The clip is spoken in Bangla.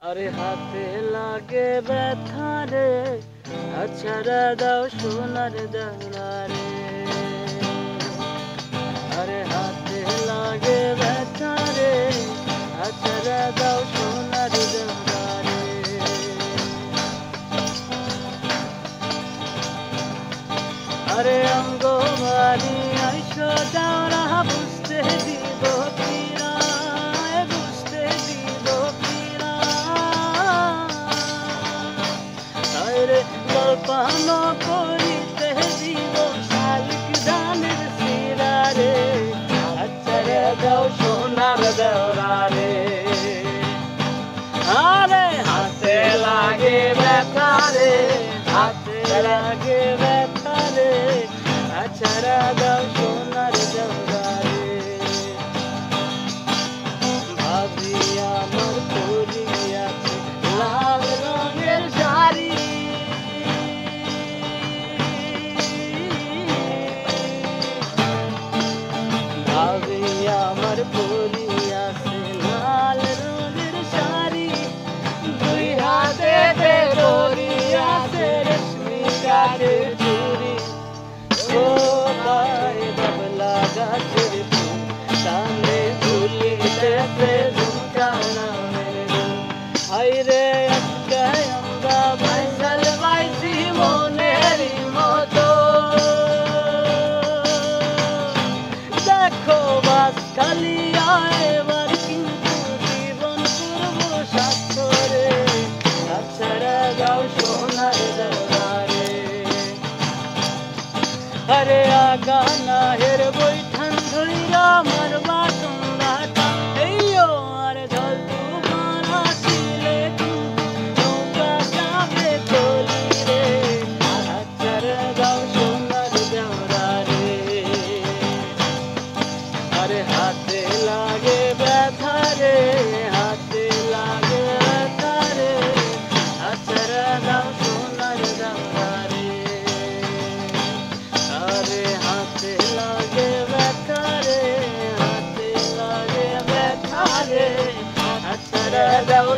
আরে হাতে লাগে ব্যথা রে, আছাড়া দাও সোনার দানা রে। আরে হাতে লাগে ব্যথা রে, আছাড়া দাও সোনার দানা রে। আরে অঙ্গ বাড়ি আইসো দাও না বুঝতে দিব কিরা, বুঝতে দিব কিরা। আরে গল্পানো করিতে দিব শালিক ধানের শিরা রে, আচ্ছারে দাও সোনার দেওরা রে। আরে হাতে লাগে ব্যথা রে, হাতে লাগে ব্যথা রে, আছাড়া দাও সোনার দেওরা রে। ভাবি আমার পরিয়াছে লাল রঙের শাড়ি, ভাবি আমার পরিয়াছে লাল রঙের শাড়ি। দুই হাতে ধরিয়াছে রেশমি কাঠের চুড়ি। ও গায়ে বাবলা গাছের ফুল, কানে ঝুলিতেছে ঝুমকা নামের ফুল। হায়রে আজকে আমরা বাইসাল বাইসি মনেরই মতো। দেখো বাস কালিয়া এবার কিন্তু জীবন করবো স্বাক্ষরে, আছাড়া দাও সোনার দেওরা রে। আরে আগা না হের বৈঠান ধইরা মারবা তোমরা এইও। আরে জল তুফান আসিলে নৌকা যাবে তলি রে, আছাড়া দাও সোনার দেওরা রে। আরে হাতে লাগে ব্যথা রে, হাতে লাগে ব্যথা রে, আছাড়া দাও সোনার দেওরা রে। আরে হাতে লাগে ব্যথা রে, হাতে লাগে ব্যথা রে, আছাড়া দাও